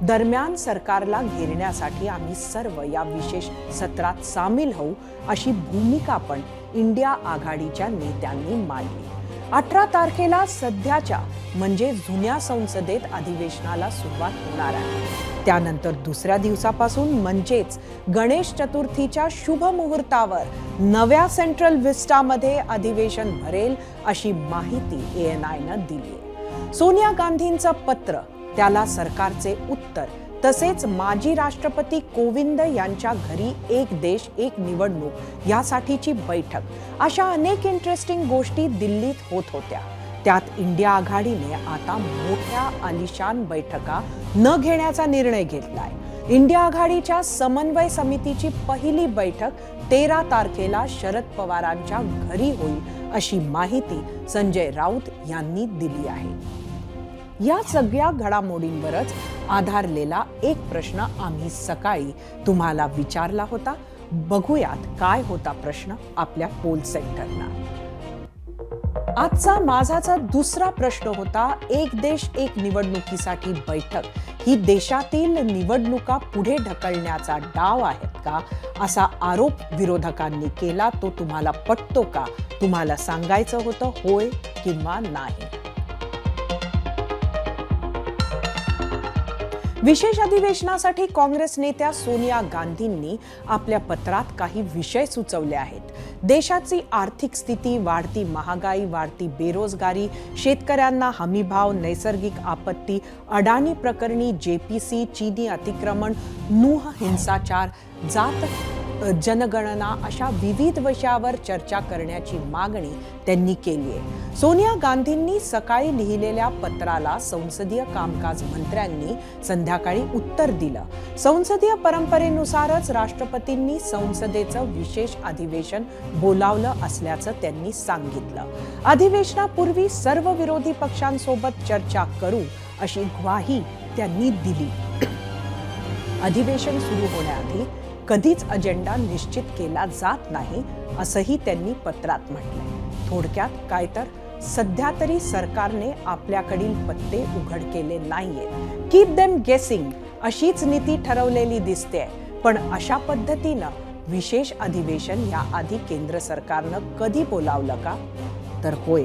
दरम्यान सरकारला घेरण्यासाठी आम्ही सर्व या विशेष सत्रात सामील होऊ अशी भूमिका पण इंडिया आघाडीच्या नेत्यांनी मांडली. 18 तारखेला सध्याच्या म्हणजे जुन्या संसदेत अधिवेशनाला सुरुवात होणार आहे. त्यानंतर दुसऱ्या दिवसापासून म्हणजेच गणेश चतुर्थीच्या शुभ मुहूर्तावर नव्या सेंट्रल विस्टामध्ये अधिवेशन भरेल अशी माहिती ANIनं दिली आहे. सोनिया गांधींचं पत्र, त्याला सरकारचे उत्तर, तसेच माजी राष्ट्रपती कोविंद यांच्या घरी एक देश एक निवडणूक यासाठीची बैठक, अशा अनेक इंटरेस्टिंग गोष्टी दिल्लीत होत होत्या. त्यात इंडिया आघाडीने आता मोठ्या आलिशान बैठका न घेण्याचा निर्णय घेतलाय. इंडिया आघाडीच्या समन्वय समितीची पहिली बैठक 13 तारखेला शरद पवारांच्या घरी होईल अशी माहिती संजय राऊत यांनी दिली आहे. या सगळ्या घडामोडींवरच आधारलेला एक प्रश्न आम्ही सकाळी तुम्हाला विचारला होता. बघूयात काय होता प्रश्न आपल्या पोल सेंटरना. आजचा माझाचा दुसरा प्रश्न होता, एक देश एक निवडणुकीसाठी बैठक ही देशातील निवडणुका पुढे ढकलण्याचा डाव आहेत का, असा आरोप विरोधकांनी केला. तो तुम्हाला पटतो का? तुम्हाला सांगायचं होतं होय किंवा नाही. विशेष अधिवेशनासाठी काँग्रेस नेत्या सोनिया गांधींनी आपल्या पत्रात काही विषय सुचवले आहेत. देशाची आर्थिक स्थिती, वाढती महागाई, वाढती बेरोजगारी, शेतकऱ्यांना हमीभाव, नैसर्गिक आपत्ती, अडाणी प्रकरणी JPC, चीनी अतिक्रमण, नूह हिंसाचार, जात जनगणना अशा विविध विषयावर चर्चा करण्याची मागणी त्यांनी केली आहे. सोनिया गांधींनी सकाळी लिहिलेल्या पत्राला संसदीय कामकाज मंत्र्यांनी संध्याकाळी उत्तर दिलं. संसदीय परंपरेनुसारच राष्ट्रपतींनी संसदेचं विशेष अधिवेशन बोलावलं असल्याचं त्यांनी सांगितलं. अधिवेशनापूर्वी सर्व विरोधी पक्षांसोबत चर्चा करू अशी ग्वाही त्यांनी दिली. अधिवेशन सुरू होण्याआधी कधीच अजेंडा निश्चित केला जात नाही असंही त्यांनी पत्रात म्हटलंय. थोडक्यात काय तर सध्या तरी सरकारने आपल्याकडील पत्ते उघड केले नाहीयेत. कीप देम गेसिंग अशीच नीती ठरवलेली दिसते. पण अशा पद्धतीनं विशेष अधिवेशन याआधी केंद्र सरकारनं कधी बोलावलं का? तर होय,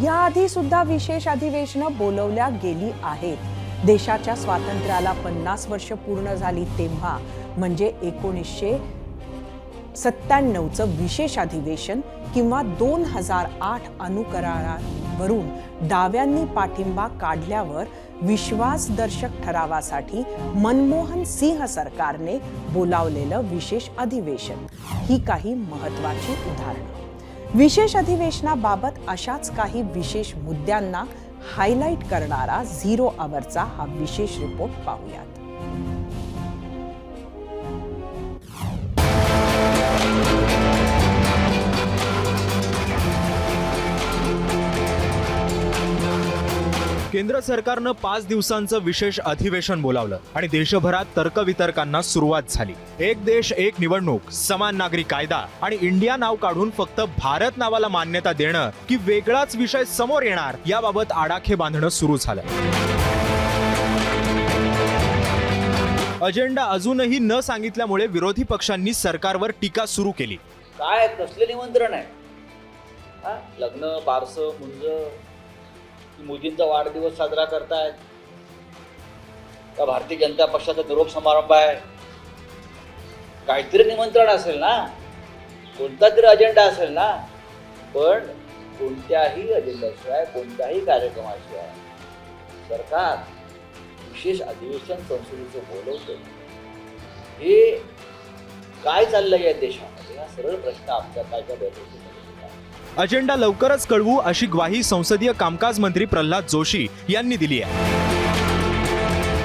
याआधी सुद्धा विशेष अधिवेशनं बोलवल्या गेली आहेत. देशाच्या स्वातंत्र्याला 50 वर्ष पूर्ण झाली तेव्हा म्हणजे 1997चं विशेष अधिवेशन किंवा 2008 अणुकरारावरून डाव्यांनी पाठिंबा काढल्यावर विश्वासदर्शक ठरावासाठी मनमोहन सिंह सरकारने बोलावलेलं विशेश अधिवेशन ही काही महत्त्वाची उदाहरणं. विशेष अधिवेशनाबाबत अशाच काही विशेष मुद्द्यांना हायलाइट करणारा 0 आवरचा हा विशेष रिपोर्ट पाहूयात. केंद्र सरकारनं 5 दिवसांचं विशेष अधिवेशन बोलावलं आणि देशभरात तर्कवितर्कांना सुरुवात झाली. एक देश एक निवडणूक, समान नागरी कायदा आणि इंडिया नाव काढून फक्त भारत नावाला मान्यता देणं की वेगळाच विषय समोर येणार याबाबत आडाखे बांधणं सुरू झालं. अजेंडा अजूनही न सांगितल्यामुळे विरोधी पक्षांनी सरकारवर टीका सुरू केली. काय कसले निमंत्रण आहे? लग्न, बारसं, मुंज, मोदींचा वाढदिवस साजरा करतायत का भारतीय जनता पक्षाचा निरोप समारंभ आहे? काहीतरी निमंत्रण असेल ना, कोणता तरी अजेंडा असेल ना. पण कोणत्याही अजेंड्याशिवाय, कोणत्याही कार्यक्रमाशिवाय सरकार विशेष अधिवेशन संसदेचं बोलवतं. हे काय चाललंय या देशामध्ये? हा सरळ प्रश्न आमच्या कालच्या बैठकीमध्ये. अजेंडा लवकरच कळवू अशी ग्वाही संसदीय कामकाज मंत्री प्रल्हाद जोशी यांनी दिली आहे.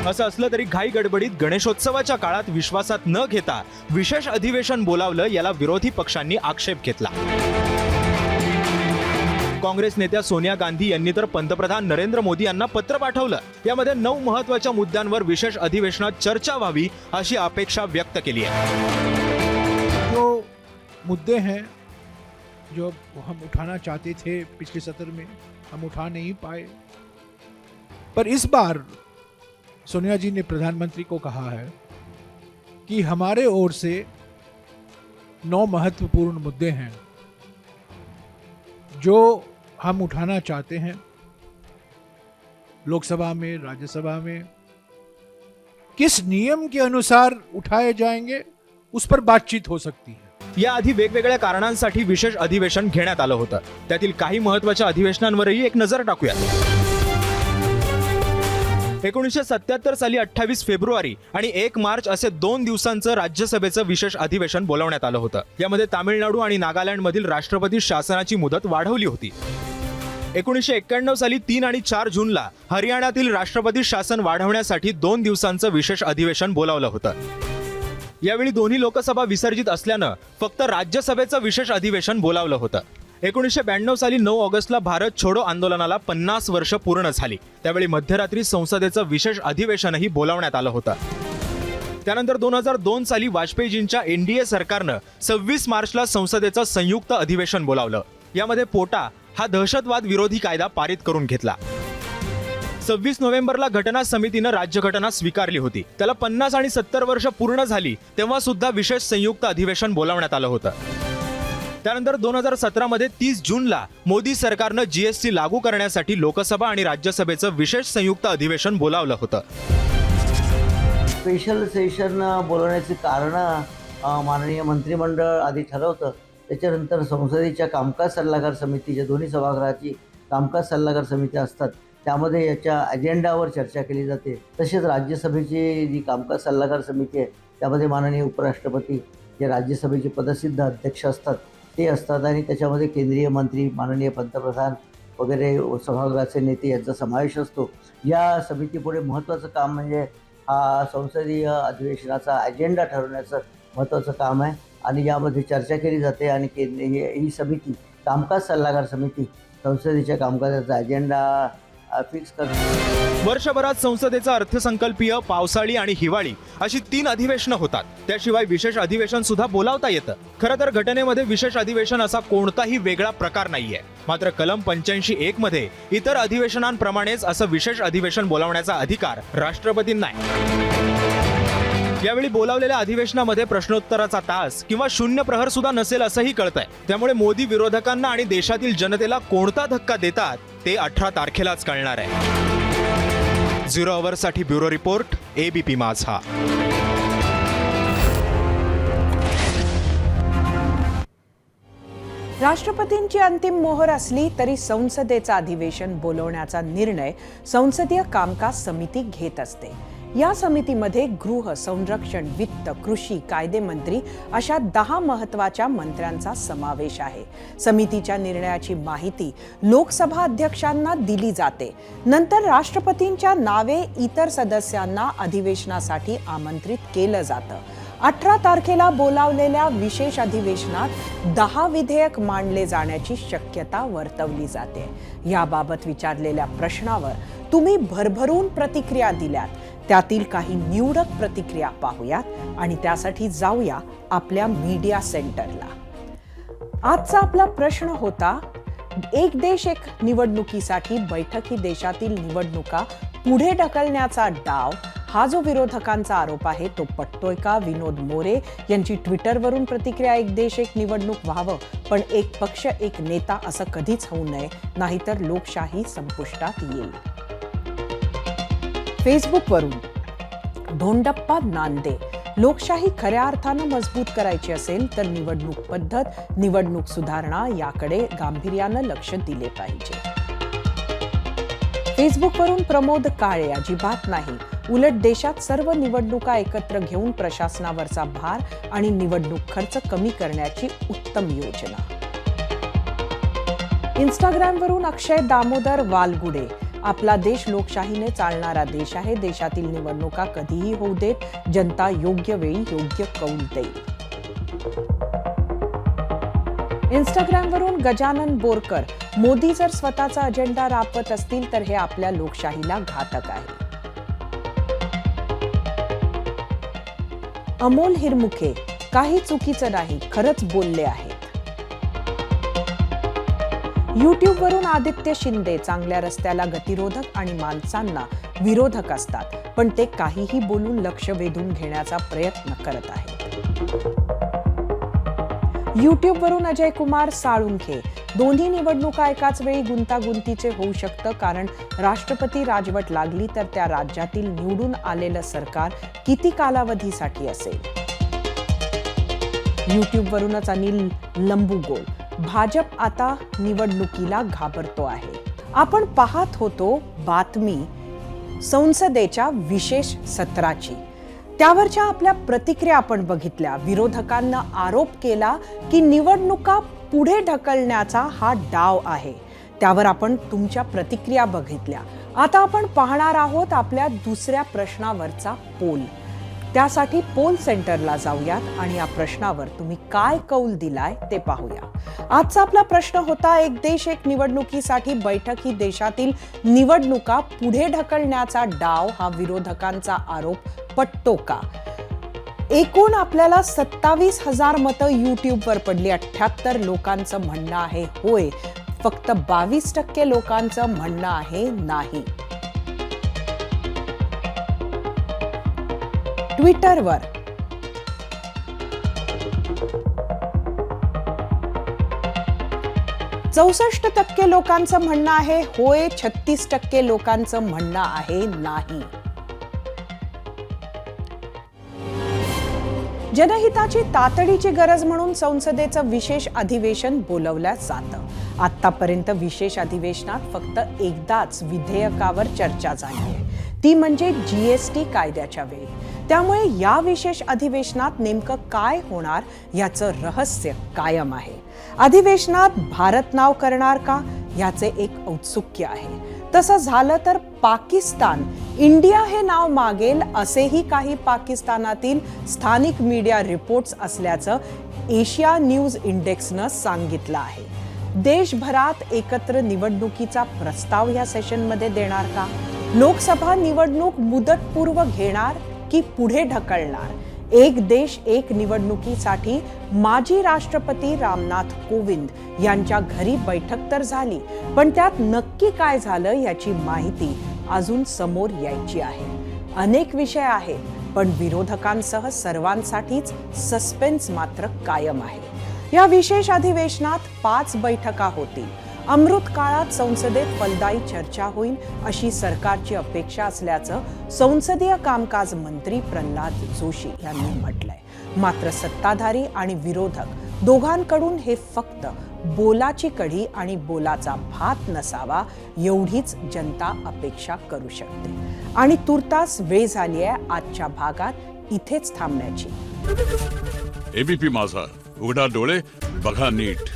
असं असलं तरी घाई गडबडीत गणेशोत्सवाच्या काळात विश्वासात न घेता विशेष अधिवेशन बोलावलं, याला विरोधी पक्षांनी आक्षेप घेतला. काँग्रेस नेत्या सोनिया गांधी यांनी तर पंतप्रधान नरेंद्र मोदी यांना पत्र पाठवलं. यामध्ये 9 महत्त्वाच्या मुद्द्यांवर विशेष अधिवेशनात चर्चा व्हावी अशी अपेक्षा व्यक्त केली आहे. जो मुद्दे हैं जो हम उठाना चाहते थे पिछले सत्र में, हम उठा नहीं पाए, पर इस बार सोनिया जी ने प्रधानमंत्री को कहा है कि हमारे ओर से 9 महत्वपूर्ण मुद्दे हैं जो हम उठाना चाहते हैं लोकसभा में, राज्यसभा में. किस नियम के अनुसार उठाए जाएंगे उस पर बातचीत हो सकती है. याआधी वेगवेगळ्या कारणांसाठी विशेष अधिवेशन घेण्यात आलं होतं. त्यातील काही महत्त्वाच्या अधिवेशनांवरही एक नजर टाकूया. 1977 साली 28 फेब्रुवारी आणि 1 मार्च असे 2 दिवसांचं राज्यसभेचं विशेष अधिवेशन बोलावण्यात आलं होतं. यामध्ये तामिळनाडू आणि नागालँडमधील राष्ट्रपती शासनाची मुदत वाढवली होती. 1991 साली 3 आणि 4 जूनला हरियाणातील राष्ट्रपती शासन वाढवण्यासाठी 2 दिवसांचं विशेष अधिवेशन बोलावलं होतं. यावेळी दोन्ही लोकसभा विसर्जित असल्यानं फक्त राज्यसभेचं विशेष अधिवेशन बोलावलं होतं. 1992 साली 9 ऑगस्टला भारत छोडो आंदोलनाला 50 वर्ष पूर्ण झाली. त्यावेळी मध्यरात्री संसदेचं विशेष अधिवेशनही बोलावण्यात आलं होतं. त्यानंतर 2002 साली वाजपेयीजींच्या एनडीए सरकारनं 26 मार्चला संसदेचं संयुक्त अधिवेशन बोलावलं. यामध्ये पोटा हा दहशतवाद विरोधी कायदा पारित करून घेतला. 26 नोव्हेंबरला घटना समितीनं राज्यघटना स्वीकारली होती. त्याला 50 आणि 70 वर्ष पूर्ण झाली तेव्हा सुद्धा विशेष संयुक्त अधिवेशन बोलावण्यात आलं होतं. त्यानंतर 2017 मध्ये 30 जूनला मोदी सरकारनं GST लागू करण्यासाठी लोकसभा आणि राज्यसभेचं विशेष संयुक्त अधिवेशन बोलावलं होतं. स्पेशल सेशन बोलवण्याची कारणं माननीय मंत्रिमंडळ आधी ठरवतं. त्याच्यानंतर संसदेच्या कामकाज सल्लागार समितीच्या दोन्ही सभागृहाची कामकाज सल्लागार समिती असतात, त्यामध्ये याच्या अजेंडावर चर्चा केली जाते. तसेच राज्यसभेची जी कामकाज सल्लागार समिती आहे त्यामध्ये माननीय उपराष्ट्रपती, जे राज्यसभेचे पदसिद्ध अध्यक्ष असतात ते असतात आणि त्याच्यामध्ये केंद्रीय मंत्री, माननीय पंतप्रधान वगैरे सभागृहाचे नेते यांचा समावेश असतो. या समितीपुढे महत्त्वाचं काम म्हणजे हा संसदीय अधिवेशनाचा अजेंडा ठरवण्याचं महत्त्वाचं काम आहे आणि यामध्ये चर्चा केली जाते आणि ही समिती, कामकाज सल्लागार समिती, संसदेच्या कामकाजाचा अजेंडा फिक्स करते. वर्षभरात संसदेचं अर्थसंकल्पीय, पावसाळी आणि हिवाळी अशी 3 अधिवेशनं होतात. त्याशिवाय विशेष अधिवेशन सुद्धा बोलावता येतं. खरं तर घटनेमध्ये विशेष अधिवेशन असा कोणताही वेगळा प्रकार नाहीये. मात्र कलम 85(1) मध्ये इतर अधिवेशनांप्रमाणेच असं विशेष अधिवेशन बोलावण्याचा अधिकार राष्ट्रपतींना आहे. यावेळी बोलावलेल्या अधिवेशनामध्ये प्रश्नोत्तराचा तास किंवा शून्य प्रहर सुद्धा नसेल असंही कळतंय. त्यामुळे मोदी विरोधकांना आणि देशातील जनतेला कोणता धक्का देतात ते 18 तारखेलाच कळणार आहे. 0 अवरसाठी ब्युरो रिपोर्ट, ABP माझा. राष्ट्रपतींची अंतिम मोहर असली तरी संसदेचं अधिवेशन बोलवण्याचा निर्णय संसदीय कामकाज समिती घेत असते. या समितीमध्ये गृह, संरक्षण, वित्त, कृषी, कायदे मंत्री अशा 10 महत्त्वाच्या मंत्र्यांचा समावेश आहे. समितीच्या निर्णयाची माहिती लोकसभा अध्यक्षांना दिली जाते. नंतर राष्ट्रपतींच्या नावे इतर सदस्यांना अधिवेशनासाठी आमंत्रित केलं जातं. 18 तारखेला बोलावलेल्या विशेष अधिवेशनात 10 विधेयक मांडले जाण्याची शक्यता वर्तवली जाते. याबाबत विचारलेल्या प्रश्नावर तुम्ही भरभरून प्रतिक्रिया दिल्यात. त्यातील काही निवडक प्रतिक्रिया पाहूयात आणि त्यासाठी जाऊया आपल्या मीडिया सेंटरला. आजचा आपला प्रश्न होता, एक देश एक निवडणुकीसाठी बैठकी देशातील निवडणुका पुढे ढकलण्याचा डाव, हा जो विरोधकांचा आरोप आहे तो पटतोय का? विनोद मोरे यांची ट्विटरवरून प्रतिक्रिया, एक देश एक निवडणूक व्हावं पण एक पक्ष एक नेता असं कधीच होऊ नये, नाहीतर लोकशाही संपुष्टात येईल. फेसबुकवरून धोंडप्पा नांदे, लोकशाही खऱ्या अर्थानं मजबूत करायची असेल तर निवडणूक पद्धत, निवडणूक सुधारणा याकडे गांभीर्यानं लक्ष दिले पाहिजे. फेसबुकवरून प्रमोद काळे, अजिबात नाही, उलट देशात सर्व निवडणुका एकत्र घेऊन प्रशासनावरचा भार आणि निवडणूक खर्च कमी करण्याची उत्तम योजना. इंस्टाग्रामवरून अक्षय दामोदर वालगुडे, आपला देश लोकशाहीने चालणारा देश आहे. देशातील निवडणुका कधीही होऊ देत, जनता योग्य वेळी योग्य कौल देईल. इंस्टाग्रामवरून गजानन बोरकर, मोदी जर स्वतःचा अजेंडा राबवत असतील तर हे आपल्या लोकशाहीला घातक आहे. अमोल हिरमुखे, काही चुकीचं नाही, खरंच बोलले आहेत. युट्यूबवरून आदित्य शिंदे, चांगल्या रस्त्याला गतिरोधक आणि माणसांना विरोधक असतात, पण ते काहीही बोलून लक्ष वेधून घेण्याचा प्रयत्न करत आहेत. युट्यूबवरून अजय कुमार साळुंखे, दोन्ही निवडणुका एकाच वेळी गुंतागुंतीचे होऊ शकतं, कारण राष्ट्रपती राजवट लागली तर त्या राज्यातील निवडून आलेलं सरकार किती कालावधीसाठी असेल. युट्यूबवरूनच अनिल लंबुगोल, भाजप आता निवडणुकीला घाबरतो आहे. आपण पाहत होतो बातमी संसदेच्या विशेष सत्राची, त्यावरच्या आपल्या प्रतिक्रिया आपण बघितल्या. विरोधकांना आरोप केला की निवडणुका पुढे ढकलण्याचा हा डाव आहे. त्यावर आपण तुमच्या प्रतिक्रिया बघितल्या. आता आपण पाहणार आहोत आपल्या दुसऱ्या प्रश्नावरचा पोल. त्यासाठी पोल सेंटरला जाऊयात आणि या प्रश्नावर तुम्ही काय कौल दिलाय ते पाहूया. आजचा आपला प्रश्न होता, एक देश एक निवडणुकीसाठी बैठक ही देशातील निवडणुका पुढे ढकलण्याचा डाव हा विरोधकांचा आरोप पटतो का? एकूण आपल्याला 27,000 मतं युट्यूबवर पडली. 78 लोकांचं म्हणणं आहे होय, फक्त 22% लोकांचं म्हणणं आहे नाही. ट्विटरवर 64% लोकांचं म्हणणं आहे होय, 36% लोकांचं म्हणणं आहे नाही. जनहिताची तातडीची गरज म्हणून संसदेचं विशेष अधिवेशन बोलवलं जातं. आतापर्यंत विशेष अधिवेशनात फक्त एकदाच विधेयकावर चर्चा झाली आहे, ती म्हणजे GST कायद्याच्या वेळी. त्यामुळे या विशेष अधिवेशनात नेमकं काय होणार याचं रहस्य कायम आहे. अधिवेशनात भारत नाव करणार का याचे एक औत्सुक्य आहे. तसं झालं तर पाकिस्तान इंडिया हे नाव मागेल असेही काही पाकिस्तानातील स्थानिक मीडिया रिपोर्ट्स असल्याचं एशिया न्यूज इंडेक्सनं सांगितलं आहे. देशभरात एकत्र निवडणुकीचा प्रस्ताव या सेशनमध्ये देणार का? लोकसभा निवडणूक मुदतपूर्व घेणार की पुढे ढकलणार? एक देश एक निवडणुकीसाठी माजी राष्ट्रपती रामनाथ कोविंद यांच्या घरी बैठक तर झाली, पण त्यात नक्की काय झालं याची माहिती अजून समोर यायची आहे. अनेक विषय आहेत, पण विरोधकांसह सर्वांसाठीच सस्पेन्स मात्र कायम आहे. या विशेष अधिवेशनात 5 बैठका होतील. अमृत काळात संसदेत फलदायी चर्चा होईल अशी सरकारची अपेक्षा असल्याचं संसदीय कामकाज मंत्री प्रल्हाद जोशी यांनी म्हटलंय. मात्र सत्ताधारी आणि विरोधक दोघांकडून हे फक्त बोलाची कढी आणि बोलाचा भात नसावा एवढीच जनता अपेक्षा करू शकते. आणि तुर्तास वेळ झाली आहे आजच्या भागात इथेच थांबण्याची. ABP माझा, उघडा डोळे बघा नीट.